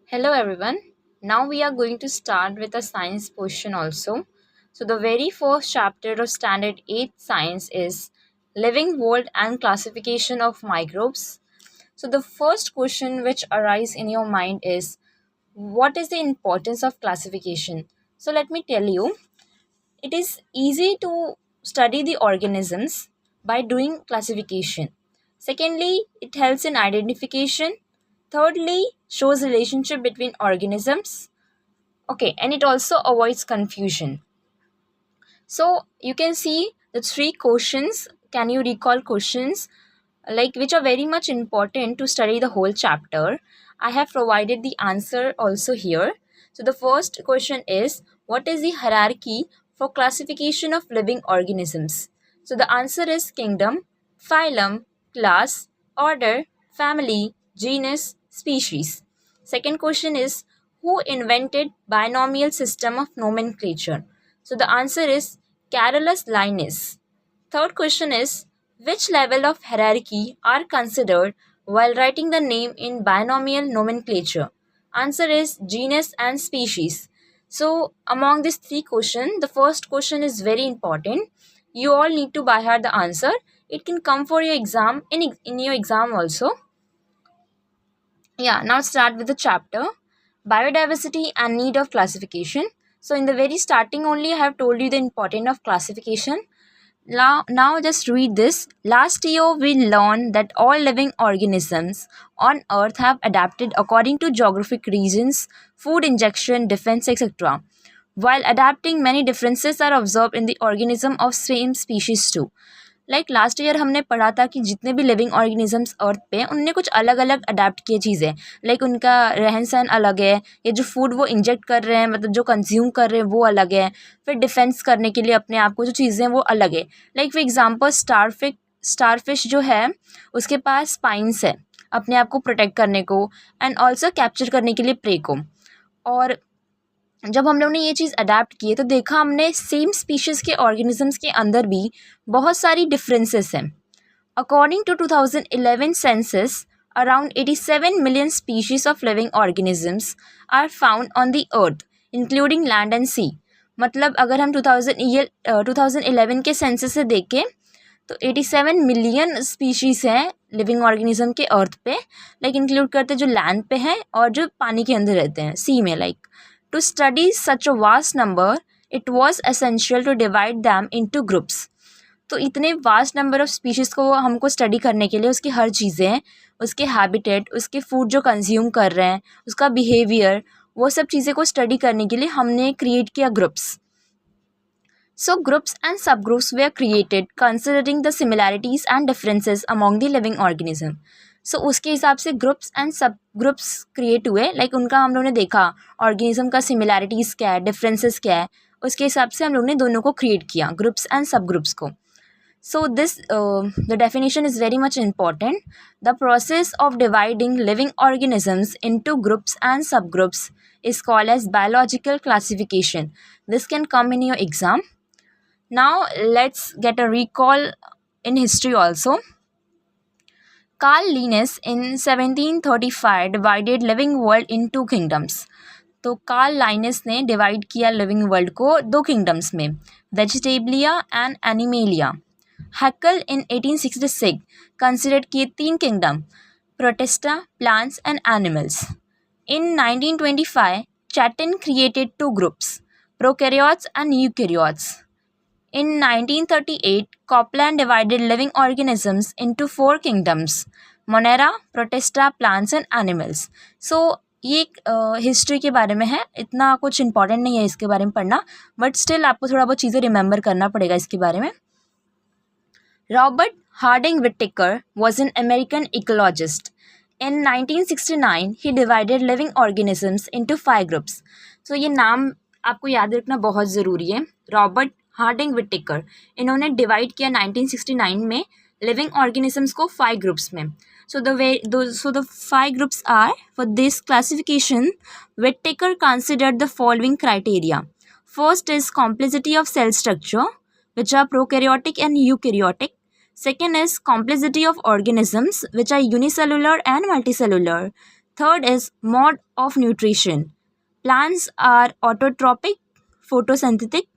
Hello everyone. Now we are going to start with a science portion also. So the very first chapter of standard 8 science is living world and classification of microbes. So the first question which arises in your mind is what is the importance of classification? So let me tell you, it is easy to study the organisms by doing classification. Secondly, it helps in identification. Thirdly, shows relationship between organisms. Okay, and it also avoids confusion. So you can see the three questions. Can you recall questions like which are very much important to study the whole chapter? I have provided the answer also here. So the first question is what is the hierarchy for classification of living organisms? So the answer is kingdom, phylum, class, order, family, genus, species. Second question is who invented binomial system of nomenclature? So the answer is Carolus Linnaeus. Third question is which level of hierarchy are considered while writing the name in binomial nomenclature? Answer is genus and species. So among these three questions, the first question is very important. You all need to by heart the answer. It can come for your exam in your exam also. Yeah, now start with the chapter biodiversity and need of classification. So in the very starting only I have told you the importance of classification. Now just read this. Last year we learned that all living organisms on earth have adapted according to geographic regions, food injection, defense, etc. While adapting, many differences are observed in the organism of same species too. Like last year हमने पढ़ा था कि जितने भी living organisms अर्थ पे हैं उनने कुछ अलग अलग अडेप्ट किए चीज़ें लाइक उनका रहन सहन अलग है या जो फूड वो इंजेक्ट कर रहे हैं मतलब जो कंज्यूम कर रहे हैं वो अलग है फिर डिफेंस करने के लिए अपने आप को जो चीज़ें हैं वो अलग है लाइक फॉर एग्जांपल स्टारफिश जो है उसके पास स्पाइंस है अपने आप को प्रोटेक्ट करने को एंड ऑल्सो कैप्चर करने के लिए प्रे को और जब हम लोगों ने ये चीज़ अडेप्ट की है तो देखा हमने सेम स्पीशीज़ के ऑर्गेनिजम्स के अंदर भी बहुत सारी डिफरेंसेस हैं according to 2011 census around 87 million species of living organisms are found on the earth including land and sea मतलब अगर हम 2011 के सेंसस से देखें तो 87 मिलियन स्पीशीज़ हैं लिविंग ऑर्गेनिज्म के अर्थ पे लाइक इंक्लूड करते जो लैंड पे हैं और जो पानी के अंदर रहते हैं सी में like To study such a vast number, it was essential to divide them into groups. तो इतने वास्ट नंबर ऑफ स्पीशीज़ को हमको स्टडी करने के लिए उसकी हर चीज़ें उसके हैबिटेट उसके फूड जो कंज्यूम कर रहे हैं उसका बिहेवियर वो सब चीज़ें को स्टडी करने के लिए हमने क्रिएट किया groups So groups and subgroups were created considering the similarities and differences among the living organism. सो उसके हिसाब से groups and sub groups create हुए लाइक उनका हम लोगों ने देखा ऑर्गेनिज्म का सिमिलैरिटीज़ क्या है डिफरेंसेस क्या है उसके हिसाब से हम लोग ने दोनों को क्रिएट किया ग्रुप्स एंड सब ग्रुप्स को so this the definition is very much important the process of dividing living organisms into groups and sub groups is called as biological classification this can come in your exam Now let's get a recall in history also. Carl Linnaeus in 1735 divided living world in two kingdoms. तो Carl Linnaeus ने divide किया living world को दो kingdoms में vegetabilia and animalia Haeckel in 1866 consider किए तीन kingdom protista plants and animals in 1925 Chatton created two groups prokaryotes and eukaryotes In 1938, Copland divided living organisms into four kingdoms: Monera, Protista, plants and animals. So ये history के बारे में है इतना कुछ important नहीं है इसके बारे में पढ़ना बट स्टिल आपको थोड़ा बहुत चीज़ें रिमेंबर करना पड़ेगा इसके बारे में Robert Harding Whittaker was an American ecologist in 1969 he divided living organisms into 5 groups so ये नाम आपको याद रखना बहुत ज़रूरी है रॉबर्ट हार्डिंग विटेकर इन्होंने डिवाइड किया 1969 में लिविंग ऑर्गेनिजम्स को 5 ग्रुप्स में so the 5 groups are for this classification Whittaker considered the following criteria first is complexity of cell structure which are prokaryotic and eukaryotic second is complexity of organisms which are unicellular and multicellular Third is mode of nutrition. Plants are autotrophic, photosynthetic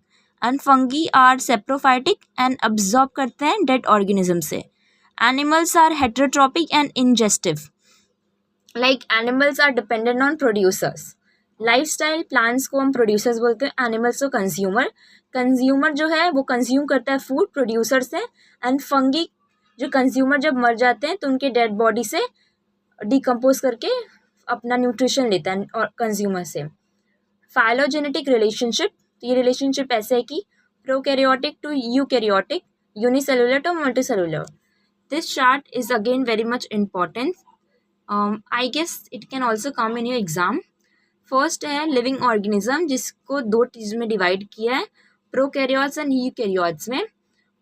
and fungi are saprophytic and absorb करते हैं dead organism से. Animals are heterotrophic and ingestive. Like animals are dependent on producers. Lifestyle, plants को हम producers बोलते हैं, animals को consumer. Consumer जो है वो consume करता है food producer से, and fungi जो consumer जब मर जाते हैं तो उनके dead body से डिकम्पोज करके अपना न्यूट्रिशन लेता है और कंज्यूमर से. फाइलोजेनेटिक रिलेशनशिप, ये रिलेशनशिप ऐसे है कि prokaryotic to eukaryotic, unicellular to multicellular. This chart is again very much important. I guess it can also come in your exam. First है लिविंग ऑर्गेनिज्म, जिसको दो चीज में डिवाइड किया है, प्रोकैरियोट्स एंड यूकैरियोट्स में.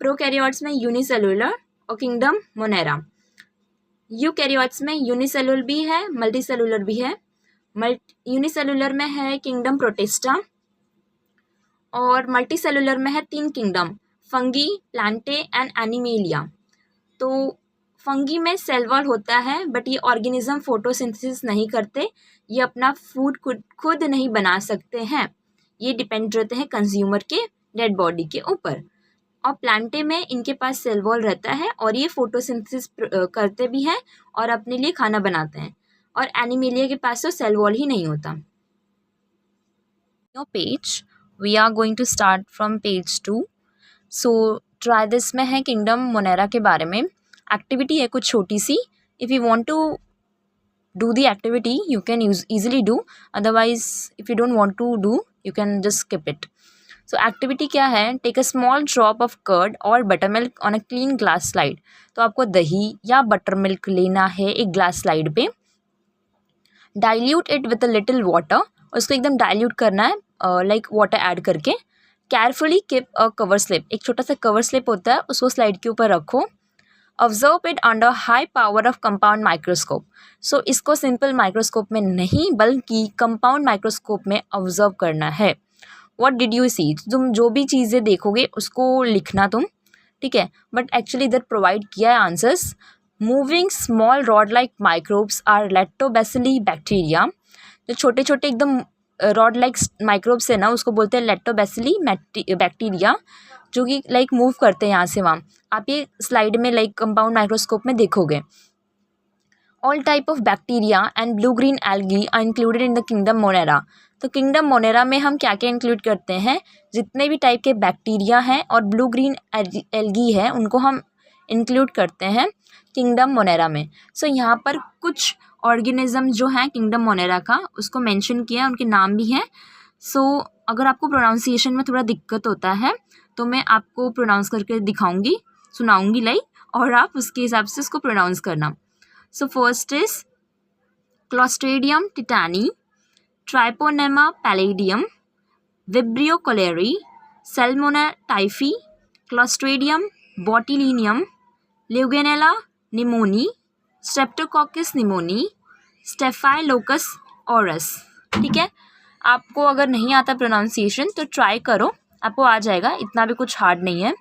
प्रोकैरियोट्स में यूनिसेलुलर और किंगडम मोनेरा. यूकैरियोट्स में यूनिसेलुलर भी है, मल्टीसेलुलर भी है. यूनिसेलुलर में है किंगडम प्रोटिस्टा और मल्टीसेलुलर में है 3 kingdom, fungi, Plantae and animalia. तो फंगी में सेल वॉल होता है, बट ये ऑर्गेनिज्म फोटोसिंथेसिस नहीं करते, ये अपना फूड खुद नहीं बना सकते हैं, ये डिपेंड रहते हैं कंज्यूमर के डेड बॉडी के ऊपर. और प्लांटे में इनके पास सेल वॉल रहता है और ये फोटोसिंथेसिस करते भी हैं और अपने लिए खाना बनाते हैं. और एनिमेलिया के पास तो सेल वॉल ही नहीं होता. Page we are going to start from page 2. So try this में है किंगडम मोनेरा के बारे में. एक्टिविटी है कुछ छोटी सी. If you want to do the activity you can easily do, otherwise if you don't want to do you can just skip it. So activity क्या है, take a small drop of curd or buttermilk on a clean glass slide. तो आपको दही या buttermilk लेना है एक glass slide पे. dilute it with a little water, उसको एकदम dilute करना है like water add करके. carefully keep a cover slip, एक छोटा सा cover slip होता है उसको slide के ऊपर रखो. Observe it under high power of compound microscope. So इसको simple microscope में नहीं बल्कि compound microscope में observe करना है. What did you see? तुम जो भी चीज़ें देखोगे उसको लिखना तुम, ठीक है. बट एक्चुअली इधर प्रोवाइड किया है answers. Moving small rod like microbes are lactobacilli bacteria. जो छोटे छोटे एकदम रॉड लाइक माइक्रोब्स है ना, उसको बोलते हैं लैक्टोबैसिली बैक्टीरिया, जो कि लाइक मूव करते हैं यहाँ से वहाँ. आप ये स्लाइड में लाइक कंपाउंड माइक्रोस्कोप में देखोगे. All type of bacteria and blue green algae are included in the kingdom Monera. तो किंगडम मोनेरा में हम क्या क्या इंक्लूड करते हैं, जितने भी टाइप के बैक्टीरिया हैं और ब्लू ग्रीन एल्गी है उनको हम इंक्लूड करते हैं किंगडम मोनेरा में. सो यहाँ पर कुछ ऑर्गेनिज्म जो हैं किंगडम मोनेरा का उसको मेंशन किया है, उनके नाम भी हैं. सो अगर आपको प्रोनाउंसिएशन में थोड़ा दिक्कत होता है तो मैं आपको प्रोनाउंस करके दिखाऊंगी, सुनाऊंगी लाइक, और आप उसके हिसाब से उसको प्रोनाउंस करना. So first is clostridium tetani, treponema pallidum, vibrio cholerae, salmonella typhi, clostridium botulinum, legionella pneumoniae, streptococcus pneumoniae, staphylococcus aureus. ठीक है, आपको अगर नहीं आता प्रोनाउंसिएशन तो ट्राई करो, आपको आ जाएगा, इतना भी कुछ हार्ड नहीं है.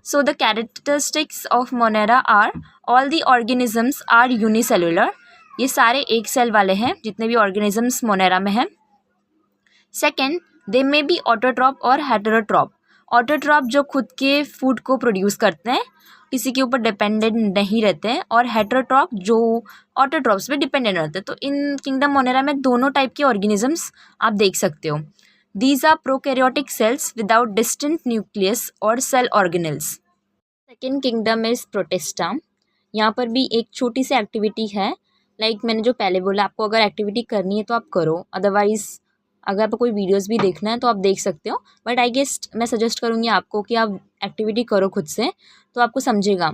So the characteristics of Monera are all the organisms are unicellular. ये सारे एक सेल वाले हैं जितने भी ऑर्गेनिजम्स मोनेरा में हैं. Second, they may be autotroph और हेटेरोट्रॉप. ऑटोट्रॉप जो खुद के फूड को प्रोड्यूस करते हैं, किसी के ऊपर डिपेंडेंट नहीं रहते हैं, और हेटेरोट्रॉप जो ऑटोट्रॉप्स पे डिपेंडेंट रहते हैं. तो इन किंगडम मोनेरा में दोनों टाइप के ऑर्गेनिजम्स आप देख सकते हो. These are prokaryotic cells without distinct nucleus or cell organelles. Second kingdom is Protista. यहाँ पर भी एक छोटी सी एक्टिविटी है, लाइक मैंने जो पहले बोला, आपको अगर एक्टिविटी करनी है तो आप करो, अदरवाइज़ अगर आपको कोई वीडियोस भी देखना है तो आप देख सकते हो. बट आई गेस मैं सजेस्ट करूँगी आपको कि आप एक्टिविटी करो खुद से, तो आपको समझेगा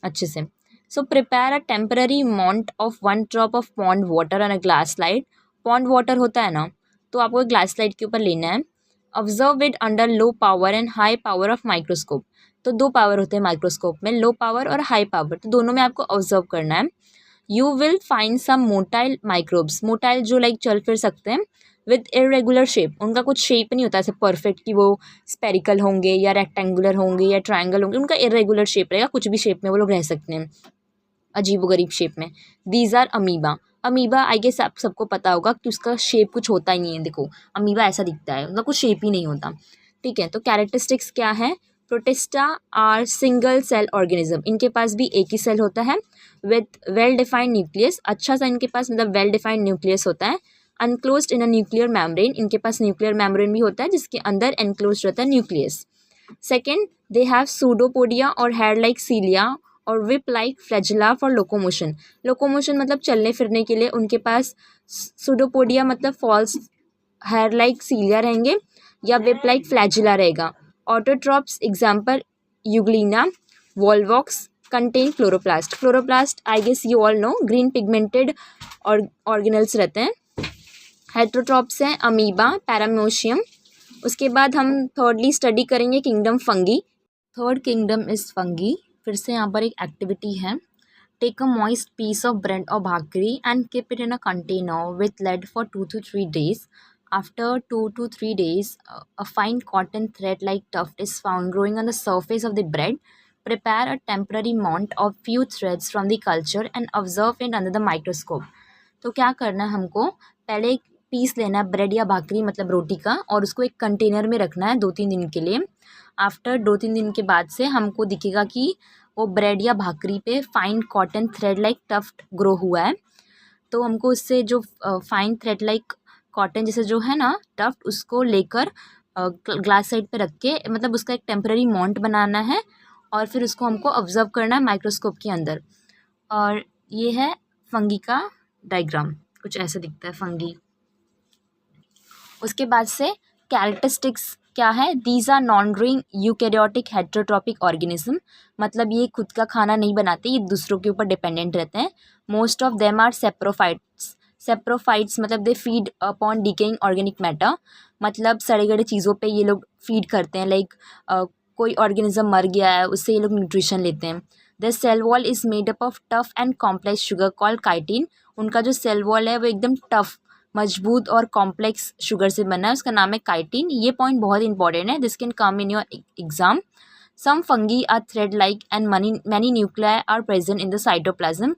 अच्छे से. So prepare a temporary amount of 1 drop of pond water on a glass slide. Pond water होता है ना, तो आपको ग्लास स्लाइड के ऊपर लेना है. Observe it under low power and high power of microscope. तो 2 पावर होते हैं माइक्रोस्कोप में, लो पावर और हाई पावर, तो दोनों में आपको ऑब्जर्व करना है. You will find some motile microbes. Motile जो लाइक चल फिर सकते हैं, विद इरेगुलर शेप. उनका कुछ शेप नहीं होता ऐसे परफेक्ट कि वो स्पेरिकल होंगे या रेक्टेंगुलर होंगे या ट्रायंगल होंगे. उनका इरेगुलर शेप रहेगा, कुछ भी शेप में वो लोग रह सकते हैं, अजीबोगरीब शेप में. These are amoeba. Amoeba I guess आप सबको पता होगा कि उसका शेप कुछ होता ही नहीं है, देखो अमीबा ऐसा दिखता है, मतलब कुछ शेप ही नहीं होता, ठीक है। तो कैरेक्टरिस्टिक्स क्या है, Protista are single cell organism, इनके पास भी एक ही सेल होता है, विथ वेल डिफाइंड न्यूक्लियस, अच्छा सा इनके पास मतलब वेल डिफाइंड न्यूक्लियस होता है, अनक्लोज्ड इन अ न्यूक्लियर मेम्ब्रेन, इनके पास न्यूक्लियर मेम्ब्रेन भी होता है जिसके अंदर एनक्लोज रहता है nucleus. Second, they have pseudopodia और हेयर लाइक सीलिया और whip like flagella for locomotion, locomotion मतलब चलने फिरने के लिए उनके पास सूडोपोडिया मतलब फॉल्स हेयर लाइक सीलिया रहेंगे या विप लाइक फ्लैजिला रहेगा। Autotrophs example Euglena, Volvox contain chloroplast, chloroplast I guess you all know green pigmented organelles रहते हैं। हेट्रोट्रॉप्स हैं अमीबा, पैरामोशियम। उसके बाद हम थर्डली स्टडी करेंगे kingdom fungi. Third kingdom is fungi. फिर से यहाँ पर एक एक्टिविटी है, take a moist piece of bread और bhakri and keep it in a container with lid for 2 to 3 days. After 2 to 3 days, a fine cotton thread like tuft is found growing on the surface of the bread. Prepare a temporary mount of few threads from the culture and observe it under the microscope. तो क्या करना है हमको, पहले एक piece लेना है bread या भाकरी मतलब रोटी का, और उसको एक कंटेनर में रखना है 2-3 दिन के लिए। आफ्टर 2-3 दिन के बाद से हमको दिखेगा कि वो ब्रेड या भाकरी पे fine cotton thread like tuft grow हुआ है। तो हमको उससे जो फाइन थ्रेड लाइक कॉटन जैसे जो है ना टफ्ट, उसको लेकर ग्लास साइड पे रख के मतलब उसका एक टेम्पररी माउंट बनाना है और फिर उसको हमको ऑब्जर्व करना है माइक्रोस्कोप के अंदर। और ये है फंगी का डायग्राम, कुछ ऐसा दिखता है फंगी। उसके बाद से कैरेक्टरिस्टिक्स क्या है, these are non growing eukaryotic heterotrophic organism, मतलब ये खुद का खाना नहीं बनाते, ये दूसरों के ऊपर डिपेंडेंट रहते हैं। Most of them are saprophytes, saprophytes मतलब they feed upon decaying organic matter, मतलब सड़े गड़े चीज़ों पे ये लोग फीड करते हैं, लाइक कोई ऑर्गेनिज्म मर गया है उससे ये लोग न्यूट्रिशन लेते हैं। The cell wall is made up of tough and complex sugar called chitin, उनका जो सेल वॉल है वो एकदम टफ मजबूत और कॉम्प्लेक्स शुगर से बना है, उसका नाम है काइटिन। ये पॉइंट बहुत इंपॉर्टेंट है, this can come in your exam. Some fungi are thread like and many nuclei are present in the cytoplasm.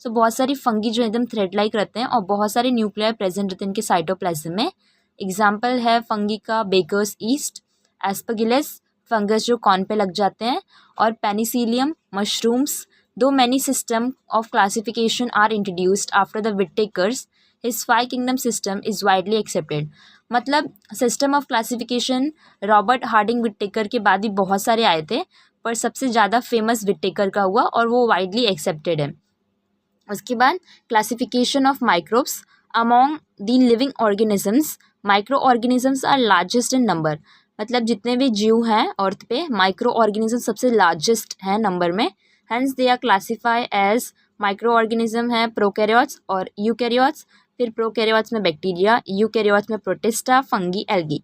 So बहुत सारी फंगी जो एकदम थ्रेड लाइक रहते हैं और बहुत सारे न्यूक्लियाई प्रेजेंट रहते हैं इनके साइटोप्लाज्म में। एग्जाम्पल है फंगी का बेकर्स ईस्ट, एस्परगिलस फंगस जो कॉर्न पे लग जाते हैं, और penicillium mushrooms. Though many system of classification are introduced after the Whittaker's, his 5 kingdom system is widely accepted, मतलब system of classification Robert Harding Whittaker के बाद भी बहुत सारे आए थे, पर सबसे ज़्यादा फेमस विटेकर का हुआ और वो वाइडली एक्सेप्टेड है। उसके बाद classification of microbes among the living organisms, micro organisms are largest in number, मतलब जितने भी जीव हैं अर्थ पे माइक्रो ऑर्गेनिज्म सबसे लार्जेस्ट है नंबर में, hence they are classified as micro organism है प्रोकैरियोट्स और यूकैरियोट्स। फिर प्रोकैरियोट्स में बैक्टीरिया, यूकैरियोट्स में प्रोटिस्टा, फंगी, एल्गी।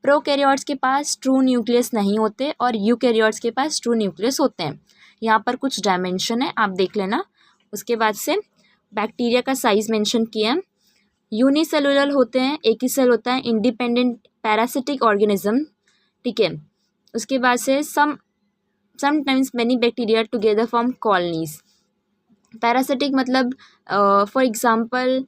प्रोकैरियोट्स के पास ट्रू न्यूक्लियस नहीं होते और यूकैरियोट्स के पास ट्रू न्यूक्लियस होते हैं। यहाँ पर कुछ डायमेंशन है, आप देख लेना। उसके बाद से बैक्टीरिया का साइज मेंशन किया है, यूनिसेलुलर होते हैं, एक ही सेल होता है, इंडिपेंडेंट पैरासिटिक ऑर्गेनिज्म, ठीक है। उसके बाद से sometimes many bacteria together form colonies. Parasitic मतलब फॉर एग्जांपल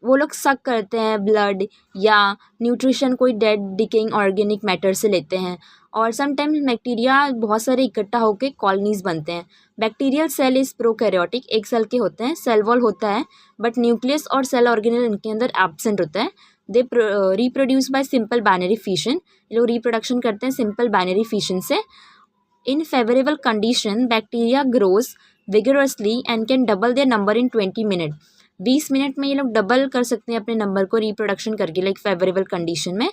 वो लोग सक करते हैं ब्लड या न्यूट्रिशन कोई डेड डिकेइंग ऑर्गेनिक मैटर से लेते हैं, और समटाइम्स बैक्टीरिया बहुत सारे इकट्ठा होकर कॉलोनीज बनते हैं। बैक्टीरियल सेल इज़ प्रोकैरियोटिक, एक सेल के होते हैं, सेल वॉल होता है बट न्यूक्लियस और सेल ऑर्गेनल इनके अंदर एब्सेंट होता है। They reproduce by simple binary fission, ये लोग रिप्रोडक्शन करते हैं सिंपल बाइनरी फिशन से। In favourable condition bacteria grows vigorously and can double their number in 20 minute, 20 minute में ये लोग डबल कर सकते हैं अपने नंबर को रिप्रोडक्शन करके, लाइक फेवरेबल कंडीशन में।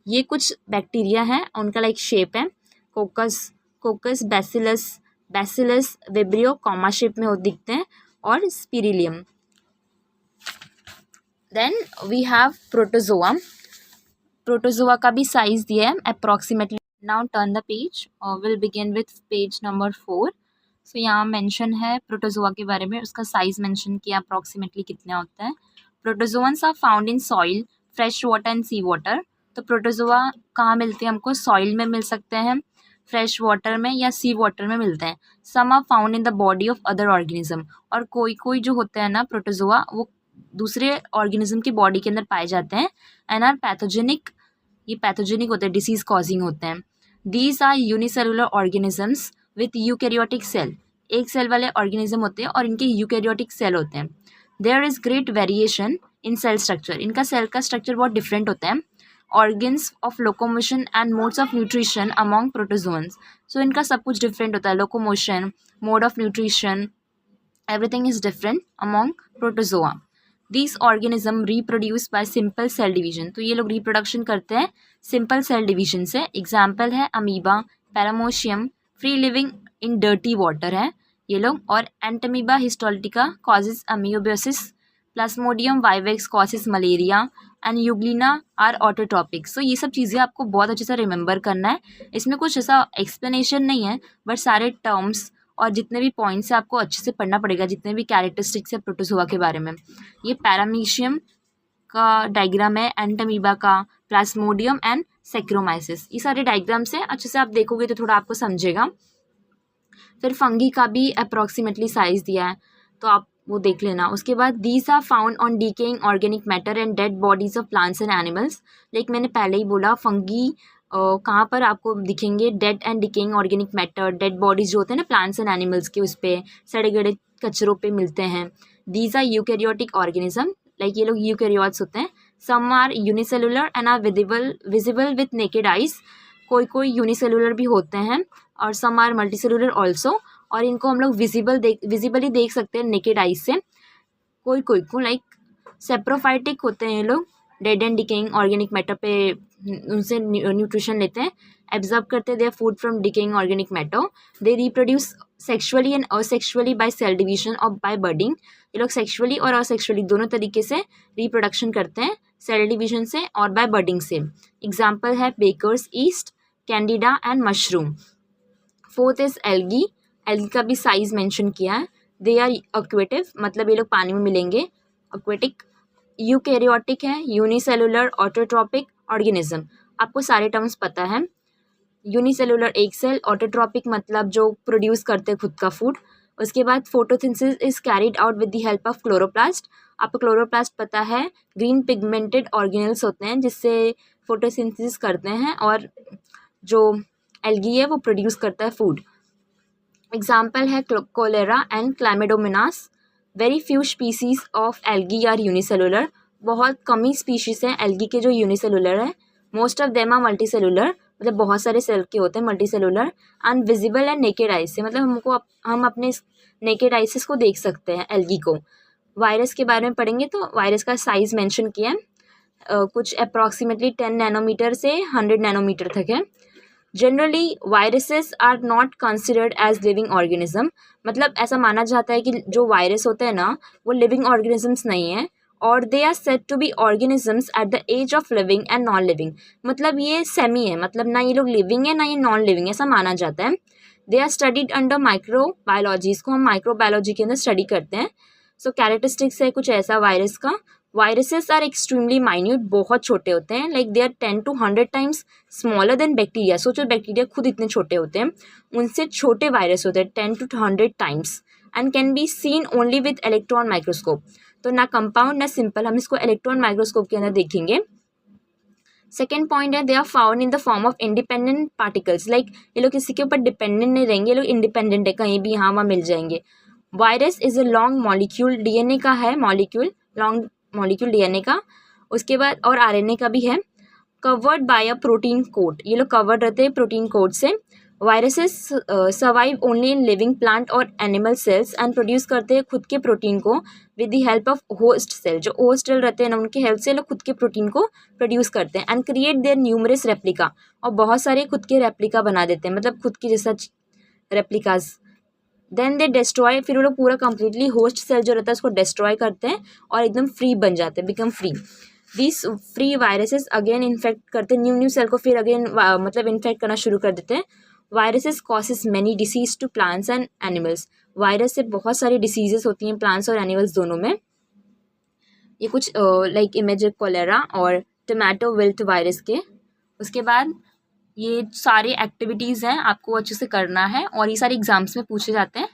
ये कुछ बैक्टीरिया हैं, उनका लाइक शेप है coccus bacillus vibrio comma shape में दिखते हैं, और spirillum. Then we have protozoa का भी साइज दिया है approximately. Now turn the page और will begin with page number 4। So यहाँ मेंशन है प्रोटोजोआ के बारे में, उसका साइज मेंशन किया अप्रॉक्सीमेटली कितना होता है। Protozoans are found in soil, fresh water and sea water. तो प्रोटोजोआ कहाँ मिलते हैं हमको, सॉइल में मिल सकते हैं, फ्रेश वाटर में या सी वाटर में मिलते हैं। Some are found in the body of other organism, और कोई कोई जो होते हैं ना प्रोटोजोआ, वो दूसरे ऑर्गेनिज्म की बॉडी के अंदर पाए जाते हैं। एंड आर पैथोजेनिक, ये पैथोजेनिक होते हैं, डिसीज कॉजिंग होते हैं। These are unicellular organisms with eukaryotic cell, एक सेल वाले ऑर्गेनिज्म होते हैं और इनके यूकैरियोटिक सेल होते हैं। There is great variation in cell structure, इनका सेल का स्ट्रक्चर बहुत डिफरेंट होता है। Organs of locomotion and modes of nutrition among protozoans, so इनका सब कुछ डिफरेंट होता है, locomotion, mode of nutrition, everything is different among protozoa. These organism reproduce by simple cell division, तो ये लोग रिप्रोडक्शन करते हैं सिंपल सेल डिवीजन से। एग्जाम्पल है amoeba, paramecium, free living in dirty water है ये लोग, और entamoeba histolytica causes amoebiasis, plasmodium vivax causes malaria, and euglena are autotrophic. So ये सब चीज़ें आपको बहुत अच्छे से रिमेंबर करना है। इसमें कुछ ऐसा एक्सप्लेनेशन नहीं है, बट सारे टर्म्स और जितने भी पॉइंट्स है आपको अच्छे से पढ़ना पड़ेगा, जितने भी कैरेक्टरिस्टिक्स है प्रोटोजोआ के बारे में। ये पैरामीशियम का डायग्राम है, एंटमीबा का, प्लाज्मोडियम एंड सेक्रोमाइसिस, ये सारे डायग्राम से अच्छे से आप देखोगे तो थोड़ा आपको समझेगा। फिर फंगी का भी अप्रॉक्सीमेटली साइज दिया है, तो आप वो देख लेना। उसके बाद these are found on decaying organic matter and dead bodies of plants and animals. Like मैंने पहले ही बोला, फंगी कहाँ पर आपको दिखेंगे, dead and decaying organic matter, dead bodies जो होते हैं ना प्लांट्स एंड एनिमल्स के, उस पर सड़े गड़े कचरों पे मिलते हैं। These are eukaryotic organism, like ये लोग यूकैरियोट्स होते हैं। Some are unicellular and are visible with naked eyes, कोई कोई यूनिसेलुलर भी होते हैं, और सम आर मल्टीसेलुलर ऑल्सो, और इनको हम लोग विजिबली देख सकते हैं नेकेड आइज से। कोई कोई को लाइक सेप्रोफाइटिक होते हैं ये लोग, dead and decaying organic matter पे उनसे न्यूट्रिशन लेते हैं, एब्जॉर्ब करते हैं their food from decaying organic matter. They reproduce sexually and asexually by cell division और बाय बर्डिंग, ये लोग सेक्सुअली और असेक्सुअली दोनों तरीके से रिप्रोडक्शन करते हैं, सेल डिवीजन से और बाय बर्डिंग से। एग्जाम्पल है bakers yeast, candida and mushroom. Fourth is algae, algae का भी साइज मेंशन किया है। दे आर एक्वेटिव, मतलब ये लोग पानी में मिलेंगे, एक्वेटिक। यूकैरियोटिक है, यूनिसेलुलर ऑटोट्रॉपिक ऑर्गेनिज्म, आपको सारे टर्म्स पता है। यूनिसेलुलर एक सेल, ऑटोट्रॉपिक मतलब जो प्रोड्यूस करते हैं खुद का फूड। उसके बाद photosynthesis is carried out with the help of chloroplast, आपको क्लोरोप्लास्ट पता है, ग्रीन पिगमेंटेड ऑर्गेनल्स होते हैं जिससे फोटोसिंथेसिस करते हैं, और जो एल्गी है वो प्रोड्यूस करता है फूड। एग्जाम्पल है chlorella and chlamydomonas. Very few species of algae are unicellular, बहुत कम ही स्पीशीज हैं एल्गी के जो यूनिसेलुलर है। Most of them are multicellular, मतलब बहुत सारे सेल के होते हैं multicellular. Unvisible and naked eyes से, मतलब हम अपने नेकेड आइसिस को देख सकते हैं एल्गी को। वायरस के बारे में पढ़ेंगे तो वायरस का साइज मेंशन किया है, कुछ अप्रॉक्सीमेटली 10 नैनोमीटर से 100 नैनोमीटर तक है। Generally viruses are not considered as living organism, मतलब ऐसा माना जाता है कि जो वायरस होते हैं ना वो लिविंग ऑर्गेनिजम्स नहीं है, और they are said to be organisms at the edge of living and non living, मतलब ये सेमी है, मतलब ना ये लोग लिविंग है ना ये नॉन लिविंग, ऐसा माना जाता है। They are studied under microbiology, इसको हम माइक्रोबायोलॉजी के अंदर स्टडी करते हैं। सो कैरेक्टरिस्टिक्स है कुछ ऐसा वायरस का। वायरसेस आर एक्सट्रीमली माइन्यूट, बहुत छोटे होते हैं, like they are 10 to 100 times smaller than bacteria. सोचो बैक्टीरिया खुद इतने छोटे होते हैं, उनसे छोटे वायरस होते हैं 10 to 100 times, and can be seen only with electron microscope. तो ना कंपाउंड ना सिंपल, हम इसको इलेक्ट्रॉन माइक्रोस्कोप के अंदर देखेंगे। सेकेंड पॉइंट है they are found in the form of independent particles, like ये लोग किसी के ऊपर डिपेंडेंट नहीं रहेंगे, ये लोग इंडिपेंडेंट है, कहीं भी यहाँ वहाँ मिल जाएंगे। Virus is a long molecule, DNA का है मॉलिक्यूल, लॉन्ग मॉलिक्यूल डीएनए का। उसके बाद और आरएनए का भी है। Covered by a protein coat, ये लोग कवर्ड रहते हैं प्रोटीन कोट से। Viruses survive only in living plant और एनिमल सेल्स एंड प्रोड्यूस करते हैं खुद के प्रोटीन को with the help of host cell, जो होस्ट सेल रहते हैं ना उनके हेल्प से लोग खुद के प्रोटीन को प्रोड्यूस करते हैं। And create their numerous replica, और बहुत सारे खुद के रेप्लिका बना देते हैं, मतलब खुद की जैसा रेप्लिकाज। देन दे डिस्ट्रॉय, फिर वो लोग पूरा कंप्लीटली होस्ट सेल जो रहता है उसको डिस्ट्रॉय करते हैं और एकदम फ्री बन जाते हैं, become free. This free viruses again infect करते हैं न्यू सेल को, फिर अगेन मतलब इन्फेक्ट करना शुरू कर देते हैं। Viruses causes many disease to plants and animals, virus से बहुत सारी डिसीजेस होती हैं प्लांट्स और एनिमल्स दोनों में। ये कुछ लाइक इमेज कोलेरा और टोमेटो विल्ट वायरस के। उसके बाद ये सारे एक्टिविटीज़ हैं, आपको अच्छे से करना है और ये सारे एग्जाम्स में पूछे जाते हैं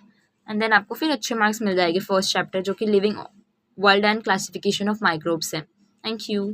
एंड देन आपको फिर अच्छे मार्क्स मिल जाएंगे फर्स्ट चैप्टर जो कि living world and classification of microbes है। Thank you.